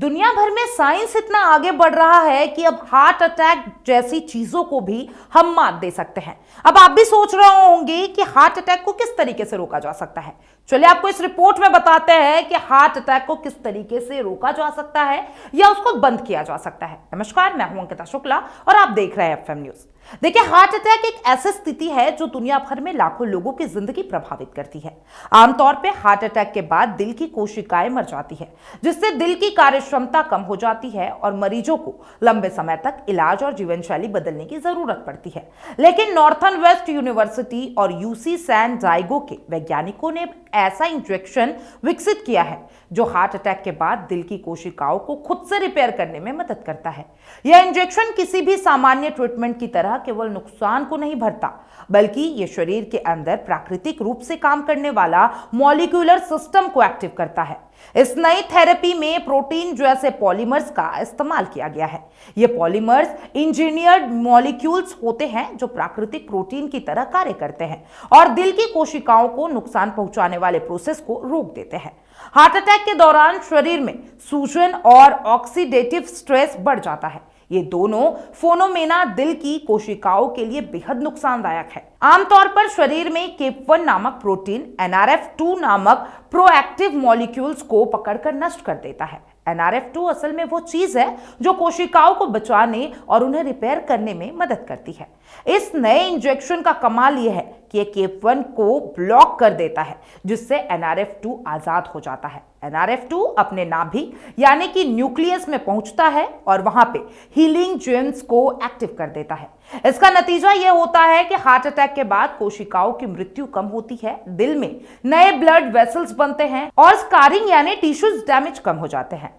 दुनिया भर में साइंस इतना आगे बढ़ रहा है कि अब हार्ट अटैक जैसी चीजों को भी हम मात दे सकते हैं। अब आप भी सोच रहे होंगे कि हार्ट अटैक को किस तरीके से रोका जा सकता है। चलिए आपको इस रिपोर्ट में बताते हैं कि हार्ट अटैक को किस तरीके से रोका जा सकता है या उसको बंद किया जा सकता है। नमस्कार, मैं हूं अंकिता शुक्ला और आप देख रहे हैं एफएम न्यूज। देखिए, हार्ट अटैक एक ऐसी स्थिति है जो दुनिया भर में लाखों लोगों की जिंदगी प्रभावित करती है। आमतौर पे हार्ट अटैक के बाद दिल की कोशिकाएं मर जाती है, जिससे दिल की कार्यक्षमता कम हो जाती है और मरीजों को लंबे समय तक इलाज और जीवन शैली बदलने की जरूरत पड़ती है। लेकिन नॉर्थर्न वेस्ट यूनिवर्सिटी और यूसी सैन डाइगो के वैज्ञानिकों ने ऐसा इंजेक्शन विकसित किया है जो हार्ट अटैक के बाद दिल की कोशिकाओं को खुद से रिपेयर करने में मदद करता है। यह इंजेक्शन किसी भी सामान्य ट्रीटमेंट की तरह केवल नुकसान को नहीं भरता, बल्कि यह शरीर के अंदर प्राकृतिक रूप से काम करने वाला मॉलिक्यूलर सिस्टम को एक्टिव करता है। इस नई थेरेपी में प्रोटीन जैसे पॉलीमर्स का इस्तेमाल किया गया है। ये पॉलीमर्स इंजीनियर्ड मॉलिक्यूल्स होते हैं जो प्राकृतिक प्रोटीन की तरह कार्य करते हैं और दिल की कोशिकाओं को नुकसान पहुंचाने वाले प्रोसेस को रोक देते हैं। हार्ट अटैक के दौरान शरीर में सूजन और ऑक्सीडेटिव स्ट्रेस बढ़ जाता है। ये दोनों फोनोमेना दिल की कोशिकाओं के लिए बेहद नुकसानदायक है। आमतौर पर शरीर में केप1 नामक प्रोटीन NRF2 नामक प्रोएक्टिव मॉलिक्यूल्स को पकड़कर नष्ट कर देता है। NRF2 असल में वो चीज है जो कोशिकाओं को बचाने और उन्हें रिपेयर करने में मदद करती है। इस नए इंजेक्शन का कमाल यह है कि यह केप1 को ब्लॉक कर देता है, जिससे NRF2 आजाद हो जाता है। NRF2 अपने नाभिक यानी कि न्यूक्लियस में पहुंचता है और वहां पे हीलिंग जीन्स को एक्टिव कर देता है। इसका नतीजा यह होता है कि हार्ट अटैक के बाद कोशिकाओं की मृत्यु कम होती है, दिल में नए ब्लड वेसल्स बनते हैं और स्कारिंग यानी टिश्यूज डैमेज कम हो जाते हैं।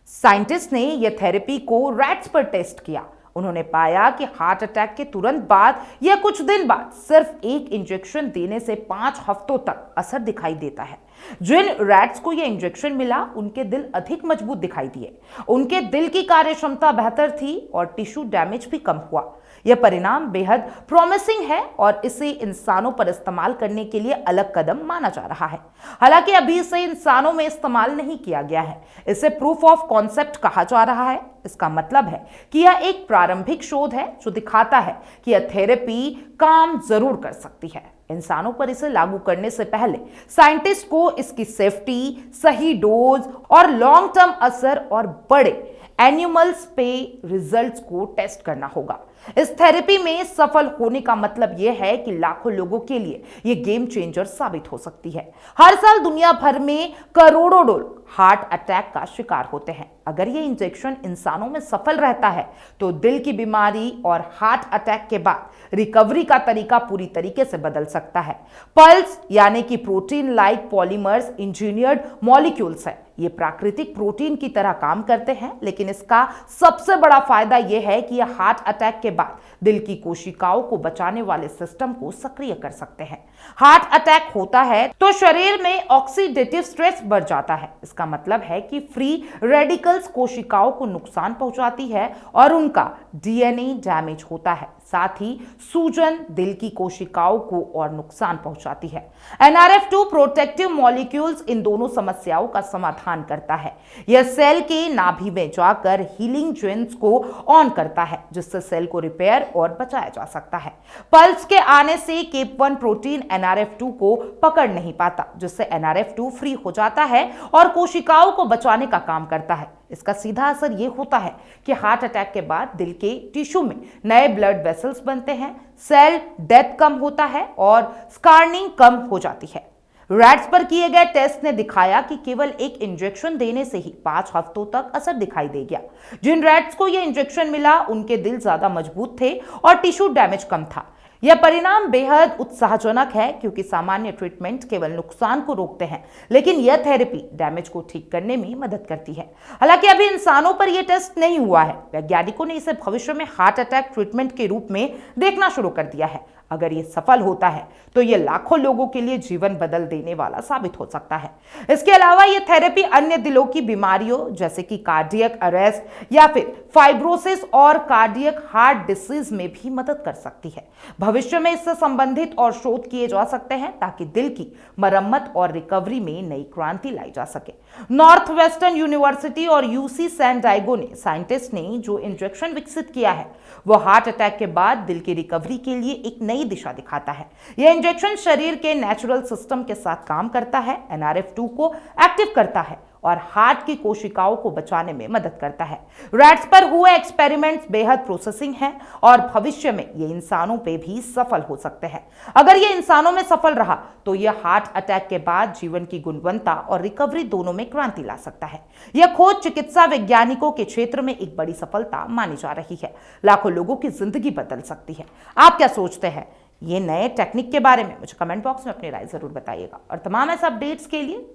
साइंटिस्ट ने यह थेरेपी को रैट्स पर टेस्ट किया। उन्होंने पाया कि हार्ट अटैक के तुरंत बाद या कुछ दिन बाद सिर्फ एक इंजेक्शन देने से 5 हफ्तों तक असर दिखाई देता है। जिन रैट्स को यह इंजेक्शन मिला उनके दिल अधिक मजबूत दिखाई दिए, उनके दिल की कार्यक्षमता बेहतर थी और टिश्यू डैमेज भी कम हुआ। यह परिणाम बेहद प्रॉमिसिंग है और इसे इंसानों पर इस्तेमाल करने के लिए अलग कदम माना जा रहा है। हालांकि अभी इसे इंसानों में इस्तेमाल नहीं किया गया है। इसे प्रूफ ऑफ कॉन्सेप्ट कहा जा रहा है। इसका मतलब है कि यह एक प्रारंभिक शोध है जो दिखाता है कि यह थेरेपी काम जरूर कर सकती है। इंसानों पर इसे लागू करने से पहले साइंटिस्ट को इसकी सेफ्टी, सही डोज और लॉन्ग टर्म असर और बड़े एनिमल्स पे रिजल्ट्स को टेस्ट करना होगा। इस थेरेपी में सफल होने का मतलब यह है कि लाखों लोगों के लिए यह गेम चेंजर साबित हो सकती है। हर साल दुनिया भर में करोड़ों लोग हार्ट अटैक का शिकार होते हैं। अगर यह इंजेक्शन इंसानों में सफल रहता है तो दिल की बीमारी और हार्ट अटैक के बाद रिकवरी का तरीका पूरी तरीके से बदल सकता है। पल्स यानी कि protein like polymers engineered molecules है। ये प्राकृतिक प्रोटीन की तरह काम करते हैं, लेकिन इसका सबसे बड़ा फायदा यह है कि यह हार्ट अटैक के बाद दिल की कोशिकाओं को बचाने वाले सिस्टम को सक्रिय कर सकते हैं। हार्ट अटैक होता है तो शरीर में ऑक्सीडेटिव स्ट्रेस बढ़ जाता है। इसका मतलब है कि फ्री रेडिकल्स कोशिकाओं को नुकसान पहुंचाती है और उनका DNA डैमेज होता है। साथ ही सूजन दिल की कोशिकाओं को और नुकसान पहुंचाती है। NRF2 प्रोटेक्टिव मॉलिक्यूल्स इन दोनों समस्याओं का समाधान करता है। यह सेल के नाभि में जाकर हीलिंग जीन्स को ऑन करता है, जिससे सेल को रिपेयर और बचाया जा सकता है। पल्स के आने से केप1 प्रोटीन NRF2 को पकड़ नहीं पाता, जिससे NRF2 फ्री हो जाता है और कोशिकाओं को बचाने का काम करता है। इसका सीधा असर यह होता है कि हार्ट अटैक के बाद दिल के टिश्यू में नए ब्लड वेसल्स बनते हैं, सेल डेथ कम होता है और स्कार्निंग कम हो जाती है। रैट्स पर किए गए टेस्ट ने दिखाया कि केवल एक इंजेक्शन देने से ही 5 हफ्तों तक असर दिखाई दे गया। जिन रैट्स को यह इंजेक्शन मिला उनके दिल ज्यादा मजबूत थे और टिश्यू डैमेज कम था। यह परिणाम बेहद उत्साहजनक है क्योंकि सामान्य ट्रीटमेंट केवल नुकसान को रोकते हैं, लेकिन यह थेरेपी डैमेज को ठीक करने में मदद करती है। हालांकि अभी इंसानों पर यह टेस्ट नहीं हुआ है। वैज्ञानिकों ने इसे भविष्य में हार्ट अटैक ट्रीटमेंट के रूप में देखना शुरू कर दिया है। अगर ये सफल होता है तो ये लाखों लोगों के लिए जीवन बदल देने वाला साबित हो सकता है। इसके अलावा ये थेरेपी अन्य दिलों की बीमारियों जैसे कि कार्डियक अरेस्ट या फिर फाइब्रोसिस और कार्डियक हार्ट डिसीज में भी मदद कर सकती है। भविष्य में इससे संबंधित और शोध किए जा सकते हैं ताकि दिल की मरम्मत और रिकवरी में नई क्रांति लाई जा सके। नॉर्थ वेस्टर्न यूनिवर्सिटी और यूसी सैन डाइगो ने साइंटिस्ट ने जो इंजेक्शन विकसित किया है वो हार्ट अटैक के बाद दिल की रिकवरी के लिए एक नई दिशा दिखाता है। यह इंजेक्शन शरीर के नेचुरल सिस्टम के साथ काम करता है, NRF2 को एक्टिव करता है और हार्ट की कोशिकाओं को बचाने में मदद करता है। रैट्स पर हुए एक्सपेरिमेंट्स बेहद प्रोसेसिंग हैं और भविष्य में ये इंसानों पे भी सफल हो सकते हैं। अगर ये इंसानों में सफल रहा तो यह हार्ट अटैक के बाद जीवन की गुणवत्ता और रिकवरी दोनों में क्रांति ला सकता है। यह खोज चिकित्सा वैज्ञानिकों के क्षेत्र में एक बड़ी सफलता मानी जा रही है। लाखों लोगों की जिंदगी बदल सकती है। आप क्या सोचते हैं ये नए टेक्निक के बारे में? मुझे कमेंट बॉक्स में अपनी राय जरूर बताइएगा और तमाम ऐसे अपडेट्स के लिए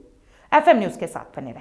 FM न्यूज के साथ बने रहें।